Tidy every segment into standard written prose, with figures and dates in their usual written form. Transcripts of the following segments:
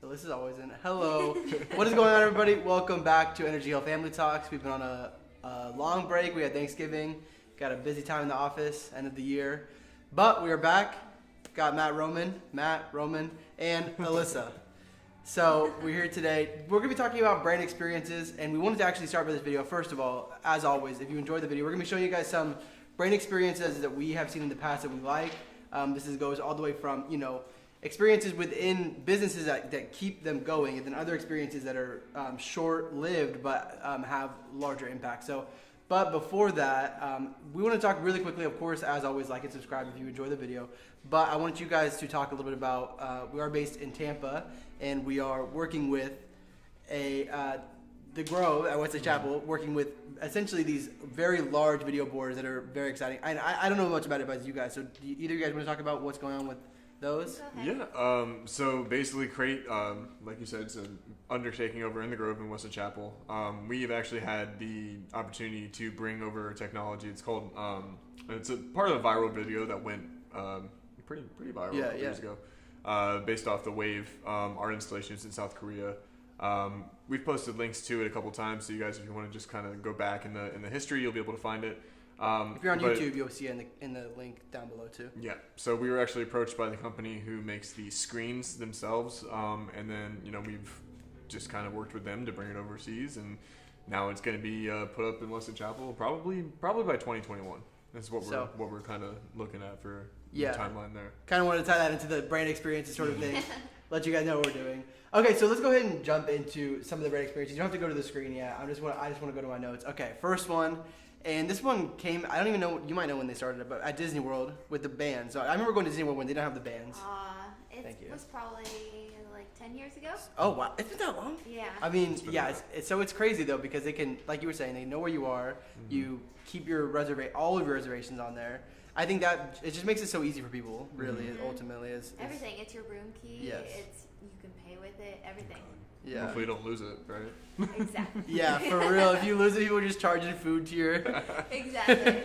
This is always in. Hello. What is going on, everybody? Welcome back to Energy Hill Family Talks. We've been on a long break. We had Thanksgiving. Got a busy time in the office, end of the year. But we are back. Got Matt, Roman, and Alyssa. So we're here today. We're going to be talking about brand experiences, and we wanted to actually start with this video. First of all, as always, if you enjoyed the video, we're going to be showing you guys some brand experiences that we have seen in the past that we like. Goes all the way from, experiences within businesses that keep them going, and then other experiences that are short-lived but have larger impact. But before that, we want to talk really quickly, of course, as always, like and subscribe if you enjoy the video. But I want you guys to talk a little bit about, we are based in Tampa, and we are working with the Grove at Wesley Chapel, working with essentially these very large video boards that are very exciting. I don't know much about it, but you guys. So do either of you guys want to talk about what's going on with those? Yeah. So basically, create, like you said, it's an undertaking over in the Grove in Wesley Chapel. We've actually had the opportunity to bring over technology. It's called. It's a part of a viral video that went pretty viral years ago, based off the Wave art installations in South Korea. We've posted links to it a couple times, so you guys, if you want to just kind of go back in the history, you'll be able to find it. If you're on YouTube, you'll see it in the link down below too. Yeah. So we were actually approached by the company who makes the screens themselves, and then we've just kind of worked with them to bring it overseas, and now it's going to be put up in Wesley Chapel probably by 2021. That's what we're kind of looking at for the timeline there. Kind of wanted to tie that into the brand experiences sort of thing. Let you guys know what we're doing. Okay, so let's go ahead and jump into some of the brand experiences. You don't have to go to the screen yet. I just want to go to my notes. Okay, first one. And this one came, I don't even know, you might know when they started it, but at Disney World with the bands. So I remember going to Disney World when they didn't have the bands. It was probably like 10 years ago. Oh, wow. It's been that long? Yeah. I mean, it's crazy though, because they can, like you were saying, they know where you are. Mm-hmm. You keep your all of your reservations on there. I think that it just makes it so easy for people, really, ultimately. Everything. It's your room key. Yes. You can pay with it, everything. Yeah. Hopefully you don't lose it, right? Exactly. Yeah, for real. If you lose it, people are just charging food to your... Exactly.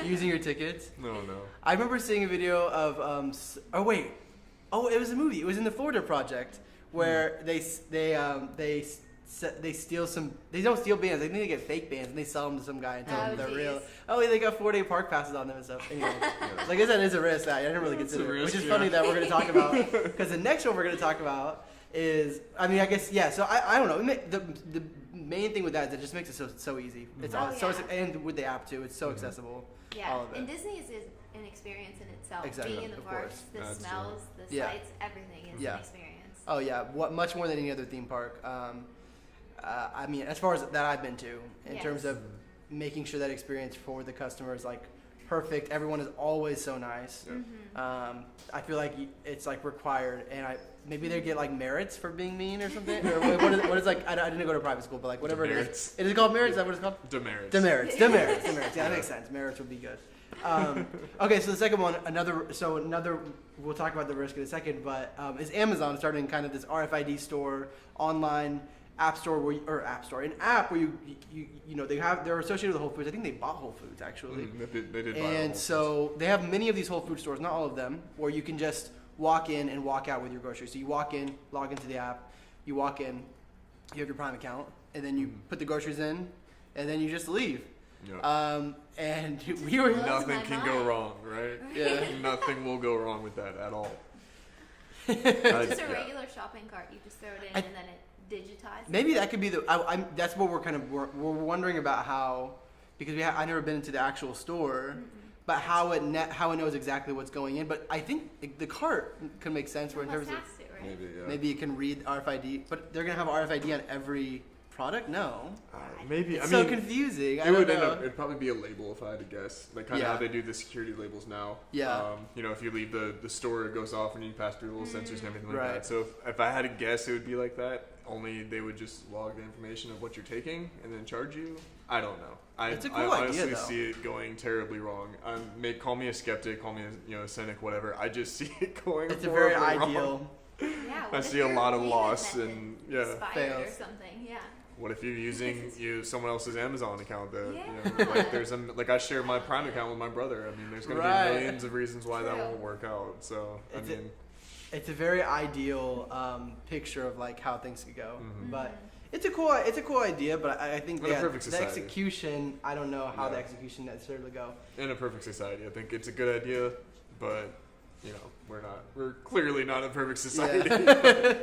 Using your tickets. No. I remember seeing a video of... it was a movie. It was in the Florida Project where they steal some... They don't steal bands. They think they get fake bands and they sell them to some guy and tell them they're real. Oh, they got 4-day park passes on them and stuff. Anyway, so I guess that is a risk that I didn't really consider. Which is funny that we're going to talk about. Because the next one we're going to talk about is, I don't know. The main thing with that is it just makes it so easy. It's and with the app too, it's so accessible. Yeah, all of it. And Disney is an experience in itself. Exactly. Being in the parks, the smells, the sights, everything is an experience. Oh yeah, much more than any other theme park. As far as that I've been to, in terms of making sure that experience for the customer is like perfect. Everyone is always so nice. Mm-hmm. I feel like it's like required, and maybe they get like merits for being mean or something. Or what is like? I didn't go to private school, but like whatever Demerits. it is. Is it called merits? Is that what it's called? Demerits. Demerits. Yeah, that makes sense. Merits would be good. Okay, so the second one, another. We'll talk about the risk in a second, but is Amazon starting kind of this RFID store, online app store an app where they're associated with Whole Foods. I think they bought Whole Foods actually. They did buy and so they have many of these Whole Food stores, not all of them, where you can just walk in and walk out with your groceries. So you walk in, log into the app, you walk in, you have your Prime account, and then you put the groceries in, and then you just leave. Yeah. And we were nothing can go wrong, right? Yeah. Nothing will go wrong with that at all. Just a regular shopping cart. You just throw it in and then it digitizes. Maybe that could be that's what we're wondering about, how, because I've never been into the actual store, but how it knows exactly what's going in. But I think the cart could make sense where in terms of maybe it can read RFID, but they're gonna have RFID on every product? No. Maybe. It's so confusing. It'd probably be a label if I had to guess. Like kind of how they do the security labels now. Yeah. If you leave the store, it goes off and you pass through little sensors and everything like Right. that. So if I had to guess, it would be like that. Only they would just log the information of what you're taking and then charge you. I don't know. It's a cool I idea, honestly though. see it going terribly wrong. Call me a skeptic, call me a cynic, whatever. I just see it going. It's a very horribly ideal. wrong. Yeah. I see a lot of loss and expired or something. Yeah. What if you're using someone else's Amazon account? I share my Prime account with my brother. I mean, there's going to be millions of reasons why that won't work out. So it's a very ideal picture of like how things could go. Mm-hmm. But it's a cool idea. But I think In a perfect the society. execution, I don't know how the execution necessarily go. In a perfect society, I think it's a good idea, but you know, we're clearly not a perfect society. Yeah.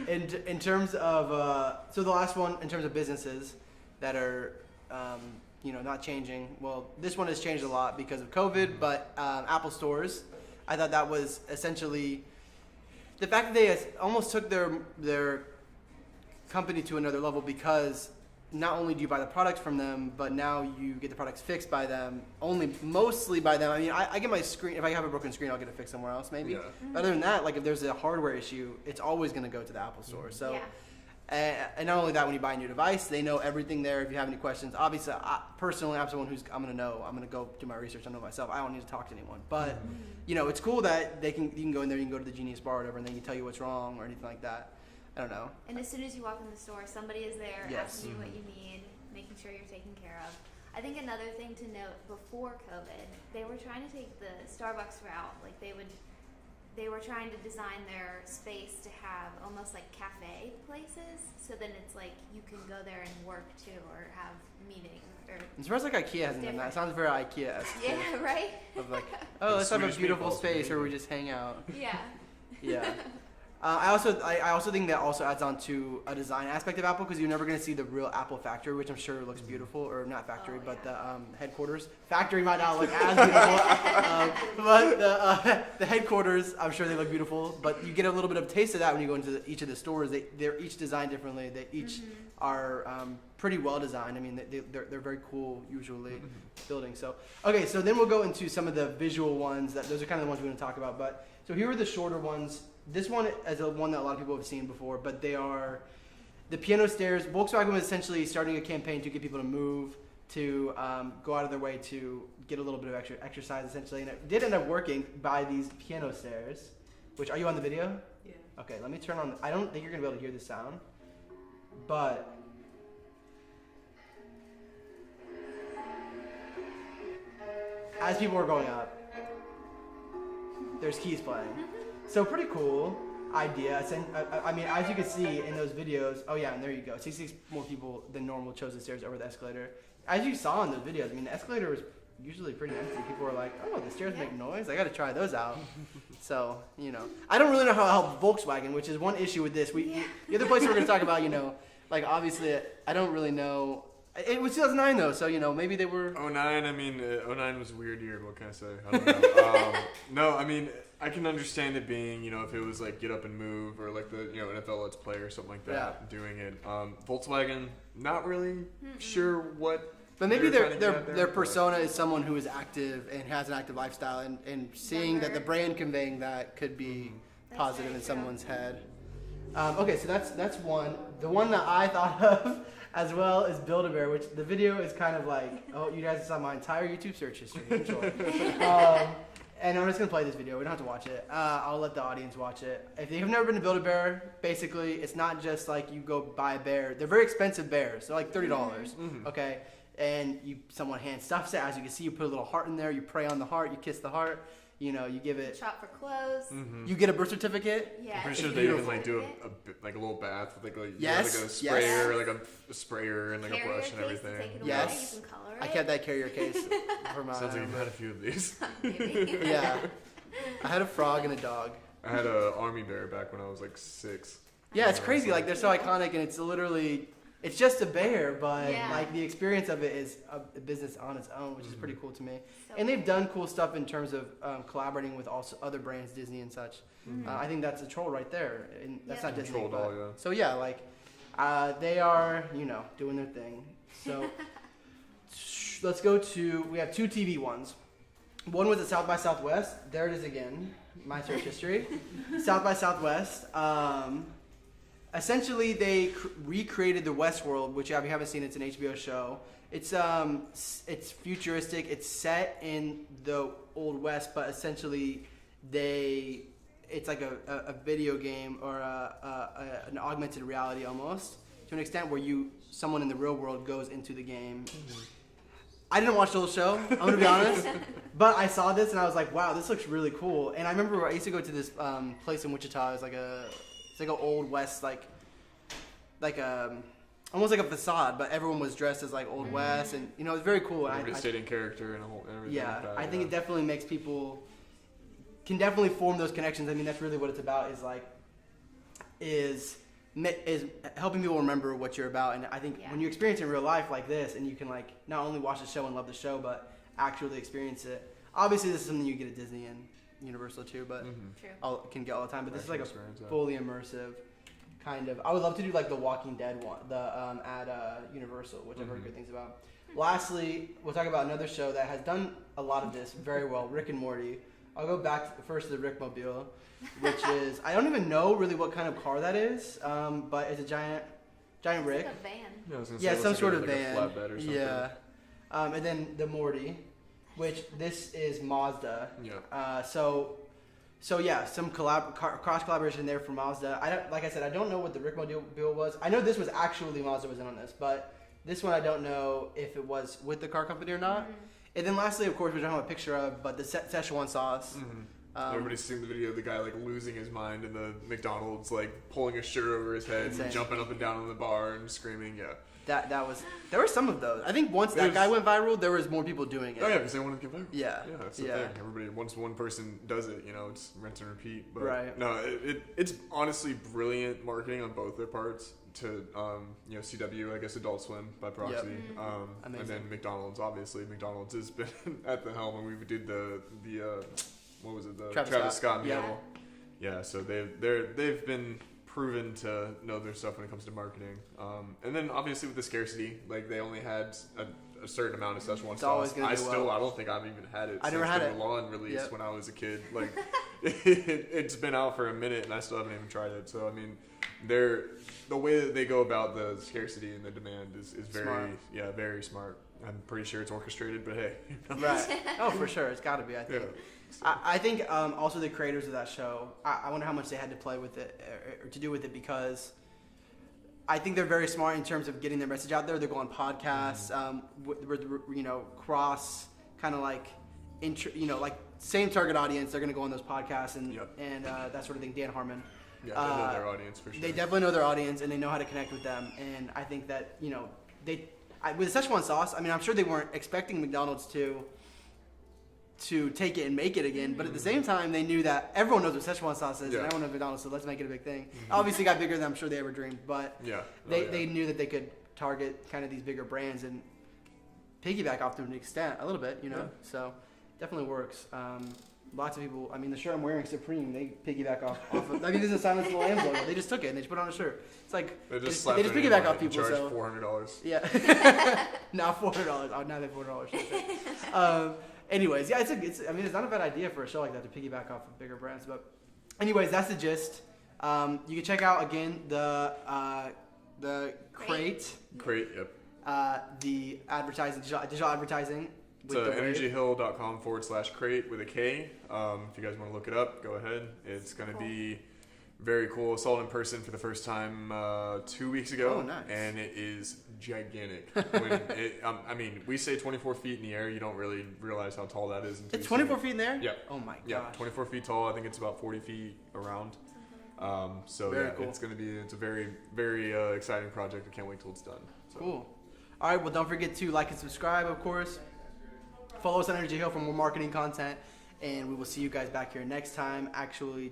in terms of so the last one in terms of businesses that are not changing. Well, this one has changed a lot because of COVID, but Apple stores, I thought that was essentially the fact that they almost took their company to another level, because not only do you buy the products from them, but now you get the products fixed by them, mostly by them. I mean, I get my screen, if I have a broken screen, I'll get it fixed somewhere else maybe. Yeah. But other than that, like if there's a hardware issue, it's always going to go to the Apple store. So. Yeah. And not only that, when you buy a new device, they know everything there. If you have any questions, obviously, personally, I'm someone I'm going to go do my research. I know myself. I don't need to talk to anyone. But it's cool that you can go in there, you can go to the Genius Bar or whatever, and they can tell you what's wrong or anything like that. I don't know. And as soon as you walk in the store, somebody is there asking you what you need, making sure you're taken care of. I think another thing to note, before COVID, they were trying to take the Starbucks route. Like they were trying to design their space to have almost like cafe places, so then it's like you can go there and work too, or have meetings. It smells like IKEA hasn't done that. It sounds very IKEA-esque. Yeah, right? Of like, let's have a Swedish beautiful meatballs, space where we just hang out. Yeah. Yeah. I also think that also adds on to a design aspect of Apple, because you're never going to see the real Apple factory, which I'm sure looks beautiful, or not factory, but the headquarters. Factory might not look as beautiful, but the headquarters, I'm sure they look beautiful. But you get a little bit of taste of that when you go into each of the stores. They're each designed differently. They each are pretty well designed. I mean, they're very cool usually buildings. So okay, so then we'll go into some of the visual ones. Those are kind of the ones we're going to talk about. But so here are the shorter ones. This one is one that a lot of people have seen before, but they are the piano stairs. Volkswagen was essentially starting a campaign to get people to move, to go out of their way to get a little bit of extra exercise, essentially. And it did end up working by these piano stairs, which, are you on the video? Yeah. Okay, let me turn on. I don't think you're going to be able to hear the sound, but as people are going up, there's keys playing. So pretty cool idea. I mean, as you can see in those videos, oh yeah, and there you go. 66 more people than normal chose the stairs over the escalator. As you saw in those videos, I mean, the escalator was usually pretty empty. People were like, oh, the stairs make noise. I got to try those out. So, I don't really know how to help Volkswagen, which is one issue with this. The other place we're going to talk about, like obviously, I don't really know. It was 2009 though, so maybe they were. 09, I mean, 09 was a weird year. What can I say? I don't know. No, I mean, I can understand it being, if it was like Get Up and Move or like the, NFL Let's Play or something like that, doing it. Volkswagen, not really sure what. But maybe they were trying to get out their there, persona is someone who is active and has an active lifestyle, and seeing that the brand conveying that could be positive in someone's head. Okay, so that's one. The one that I thought of as well is BuildABear, which the video is kind of like, oh, you guys saw my entire YouTube search history. Enjoy. And I'm just going to play this video. We don't have to watch it. I'll let the audience watch it. If you've never been to BuildABear, basically, it's not just like you go buy a bear. They're very expensive bears. They're like $30, okay? And someone hand stuffs it. As you can see, you put a little heart in there. You pray on the heart. You kiss the heart. You give it. Shop for clothes. You get a birth certificate. Yeah. I'm pretty it's sure they even beautiful. like do a little bath with like a Yes, sprayer, like a sprayer and like Carrier a brush and case to everything. take it away. Yes. You can color I it. kept that carrier case for my. Sounds like you've had a few of these. Maybe. Yeah. I had a frog and a dog. I had an army bear back when I was like 6. Yeah, it's crazy. Like, they're so iconic, and it's literally, it's just a bear, but Yeah. like the experience of it is a business on its own, which is pretty cool to me. So And they've done cool stuff in terms of collaborating with also other brands, Disney and such. I think that's a troll right there. And that's Yeah. not Disney. Troll doll, but- yeah. So yeah, like they are, doing their thing. So let's go to, we have 2 TV ones. One was at South by Southwest. There it is again. My search history. South by Southwest. Essentially, they recreated the Westworld, which if you haven't seen, it's an HBO show. It's futuristic. It's set in the Old West, but essentially, it's like a video game or an augmented reality almost, to an extent where someone in the real world goes into the game. I didn't watch the whole show, I'm going to be honest. But I saw this and I was like, wow, this looks really cool. And I remember I used to go to this place in Wichita. It's like an old West, almost like a facade, but everyone was dressed as like Old West, and it was very cool. Everybody stayed in character and everything. Yeah, like that, I think it definitely makes people can definitely form those connections. I mean, that's really what it's about. Is helping people remember what you're about. And I think when you experience it in real life like this, and you can like not only watch the show and love the show, but actually experience it. Obviously, this is something you get at Disney and Universal too, but can get all the time. But this is like a fully immersive kind of. I would love to do like the Walking Dead one, at Universal, which I've heard good things about. Lastly, we'll talk about another show that has done a lot of this very well, Rick and Morty. I'll go back first to the Rickmobile, which is, I don't even know really what kind of car that is, but it's a giant Rick. It's like a van. Yeah, some sort of like van. A flatbed or something. Yeah. And then the Morty, which this is Mazda. Yeah. So yeah, some cross collaboration there for Mazda. Like I said, I don't know what the Rickmobile was. I know this was actually Mazda was in on this, but this one I don't know if it was with the car company or not. Mm-hmm. And then lastly, of course, we don't have a picture of, but the Szechuan sauce. Mm-hmm. Everybody's seen the video of the guy like losing his mind in the McDonald's, like pulling a shirt over his head, and jumping up and down in the bar and screaming. Yeah. There were some of those. I think once that guy went viral, there was more people doing it. Oh yeah, because they wanted to get viral. Yeah. Yeah, that's the thing. Everybody, once one person does it, it's rinse and repeat. But right. No, it's honestly brilliant marketing on both their parts. To CW, I guess Adult Swim by proxy, and then McDonald's. Obviously, McDonald's has been at the helm, and we did the what was it, the Travis Scott meal. Yeah, so they've been proven to know their stuff when it comes to marketing. And then obviously with the scarcity, like they only had a certain amount of Szechuan sauce. I don't think I've even had it. I never had it. The Mulan release when I was a kid. Like it's been out for a minute, and I still haven't even tried it. So I mean, the way that they go about the scarcity and the demand is very smart. Yeah, very smart. I'm pretty sure it's orchestrated, but hey. Right. Oh, for sure. It's got to be, I think. Yeah. I think also the creators of that show, I wonder how much they had to play with it or to do with it, because I think they're very smart in terms of getting their message out there. They go on podcasts, cross kind of like, like same target audience. They're going to go on those podcasts and that sort of thing. Dan Harmon. Yeah, they know their audience for sure. They definitely know their audience, and they know how to connect with them. And I think that with Szechuan sauce, I mean, I'm sure they weren't expecting McDonald's to take it and make it again, but at the same time, they knew that everyone knows what Szechuan sauce is, and everyone knows McDonald's, so let's make it a big thing. Obviously, it got bigger than I'm sure they ever dreamed, but they knew that they could target kind of these bigger brands and piggyback off them to an extent, a little bit, So definitely works. Lots of people. I mean, the shirt I'm wearing, Supreme, they piggyback off of. I mean, this is a Silence of the Lambs logo. They just took it and they just put it on a shirt. It's like they just piggyback off people. Charge so $400. Yeah, now $400. Oh, now they $400. Anyways, yeah, it's. I mean, it's not a bad idea for a show like that to piggyback off of bigger brands. But, anyways, that's the gist. You can check out again the Crate. Crate. Yep. The advertising, digital advertising. So energyhill.com/crate with a K. If you guys want to look it up, go ahead. It's going to be very cool. I saw it in person for the first time 2 weeks ago. Oh, nice. And it is gigantic. I mean, we say 24 feet in the air. You don't really realize how tall that is. It's 24 feet in the air? Yeah. Oh, my gosh. Yeah, 24 feet tall. I think it's about 40 feet around. So very cool. It's a very, very exciting project. I can't wait till it's done. So. Cool. All right. Well, don't forget to like and subscribe, of course. Follow us on Energy Hill for more marketing content, and we will see you guys back here next time. Actually,